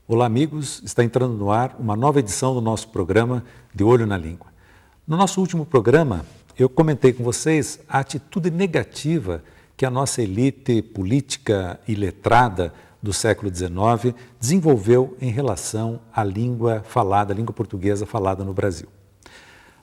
Olá amigos, está entrando no ar uma nova edição do nosso programa De Olho na Língua. No nosso último programa, eu comentei com vocês a atitude negativa que a nossa elite política e letrada do século XIX desenvolveu em relação à língua falada, a língua portuguesa falada no Brasil.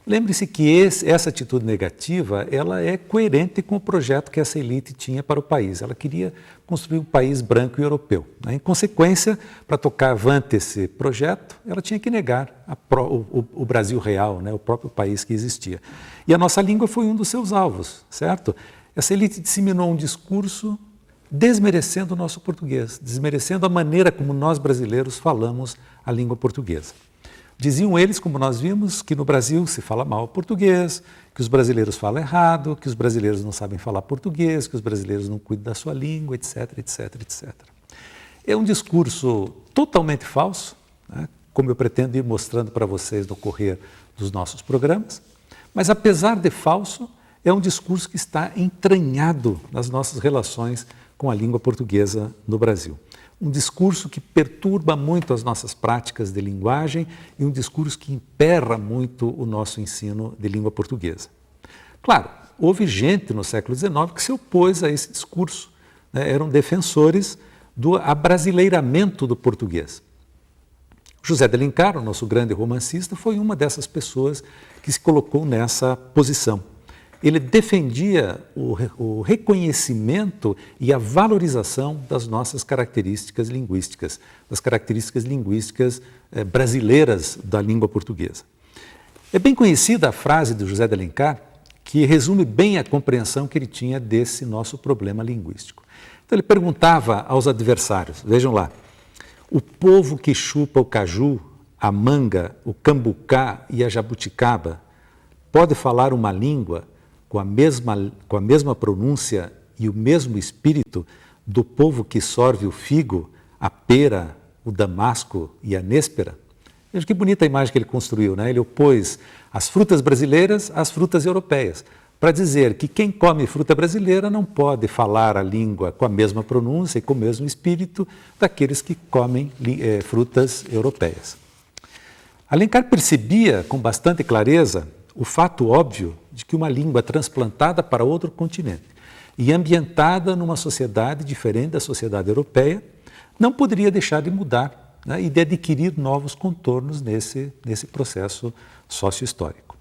Lembre-se que essa atitude negativa ela é coerente com o projeto que essa elite tinha para o país. Ela queria construir um país branco e europeu. Em consequência, para tocar avante esse projeto, ela tinha que negar o Brasil real, o próprio país que existia. E a nossa língua foi um dos seus alvos, certo? Essa elite disseminou um discurso desmerecendo o nosso português, desmerecendo a maneira como nós brasileiros falamos a língua portuguesa. Diziam eles, como nós vimos, que no Brasil se fala mal português, que os brasileiros falam errado, que os brasileiros não sabem falar português, que os brasileiros não cuidam da sua língua, etc, etc, etc. É um discurso totalmente falso, como eu pretendo ir mostrando para vocês no correr dos nossos programas, mas apesar de falso, é um discurso que está entranhado nas nossas relações com a língua portuguesa no Brasil. Um discurso que perturba muito as nossas práticas de linguagem e um discurso que emperra muito o nosso ensino de língua portuguesa. Claro, houve gente no século XIX que se opôs a esse discurso, eram defensores do abrasileiramento do português. José de Alencar, o nosso grande romancista, foi uma dessas pessoas que se colocou nessa posição. Ele defendia o reconhecimento e a valorização das nossas características linguísticas, das características linguísticas brasileiras da língua portuguesa. É bem conhecida a frase do José de Alencar, que resume bem a compreensão que ele tinha desse nosso problema linguístico. Então ele perguntava aos adversários, vejam lá, o povo que chupa o caju, a manga, o cambucá e a jabuticaba pode falar uma língua com a mesma pronúncia e o mesmo espírito do povo que sorve o figo, a pera, o damasco e a néspera? Veja que bonita a imagem que ele construiu, Ele opôs as frutas brasileiras às frutas europeias, para dizer que quem come fruta brasileira não pode falar a língua com a mesma pronúncia e com o mesmo espírito daqueles que comem frutas europeias. Alencar percebia com bastante clareza o fato óbvio de que uma língua transplantada para outro continente e ambientada numa sociedade diferente da sociedade europeia não poderia deixar de mudar e de adquirir novos contornos nesse processo sócio-histórico.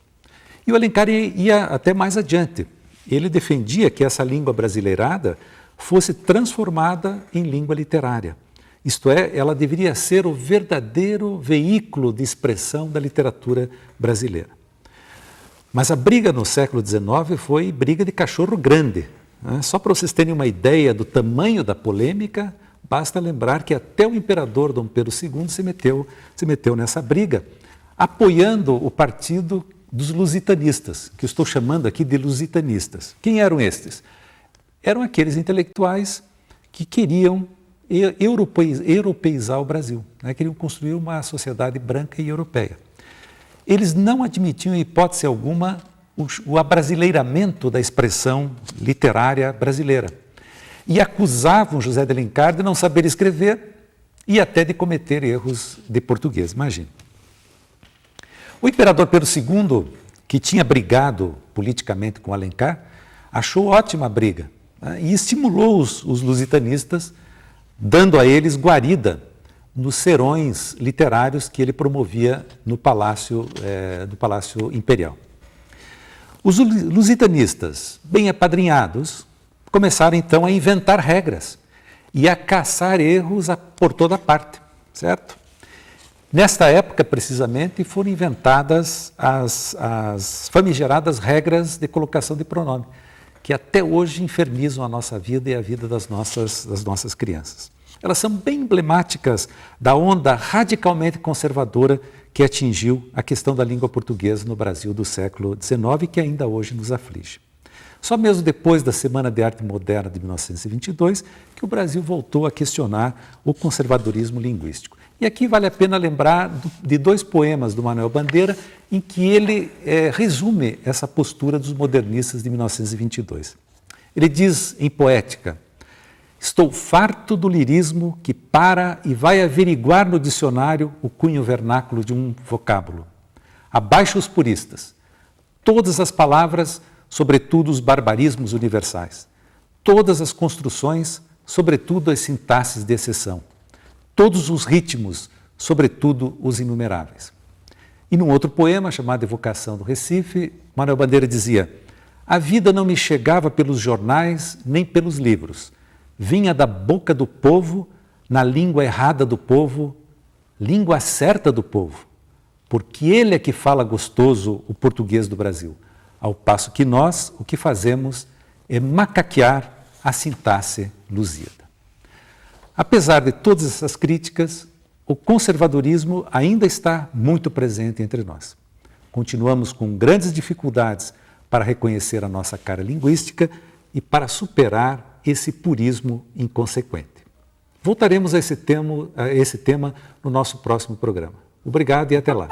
E o Alencar ia até mais adiante. Ele defendia que essa língua brasileirada fosse transformada em língua literária. Isto é, ela deveria ser o verdadeiro veículo de expressão da literatura brasileira. Mas a briga no século XIX foi briga de cachorro grande. Só para vocês terem uma ideia do tamanho da polêmica, basta lembrar que até o imperador Dom Pedro II se meteu nessa briga, apoiando o partido dos lusitanistas, que eu estou chamando aqui de lusitanistas. Quem eram estes? Eram aqueles intelectuais que queriam europeizar o Brasil, queriam construir uma sociedade branca e europeia. Eles não admitiam, em hipótese alguma, o abrasileiramento da expressão literária brasileira. E acusavam José de Alencar de não saber escrever e até de cometer erros de português. Imagine. O imperador Pedro II, que tinha brigado politicamente com Alencar, achou ótima a briga e estimulou os lusitanistas, dando a eles guarida nos serões literários que ele promovia no Palácio Imperial. Os lusitanistas, bem apadrinhados, começaram então a inventar regras e a caçar erros por toda parte, certo? Nesta época, precisamente, foram inventadas as famigeradas regras de colocação de pronome, que até hoje infernizam a nossa vida e a vida das nossas crianças. Elas são bem emblemáticas da onda radicalmente conservadora que atingiu a questão da língua portuguesa no Brasil do século XIX e que ainda hoje nos aflige. Só mesmo depois da Semana de Arte Moderna de 1922 que o Brasil voltou a questionar o conservadorismo linguístico. E aqui vale a pena lembrar de dois poemas do Manuel Bandeira em que ele resume essa postura dos modernistas de 1922. Ele diz em Poética: estou farto do lirismo que para e vai averiguar no dicionário o cunho vernáculo de um vocábulo. Abaixo os puristas. Todas as palavras, sobretudo os barbarismos universais. Todas as construções, sobretudo as sintaxes de exceção. Todos os ritmos, sobretudo os inumeráveis. E num outro poema, chamado Evocação do Recife, Manuel Bandeira dizia: a vida não me chegava pelos jornais nem pelos livros. Vinha da boca do povo, na língua errada do povo, língua certa do povo, porque ele é que fala gostoso o português do Brasil, ao passo que nós o que fazemos é macaquear a sintaxe lusíada. Apesar de todas essas críticas, o conservadorismo ainda está muito presente entre nós. Continuamos com grandes dificuldades para reconhecer a nossa cara linguística e para superar esse purismo inconsequente. Voltaremos a esse tema no nosso próximo programa. Obrigado e até lá.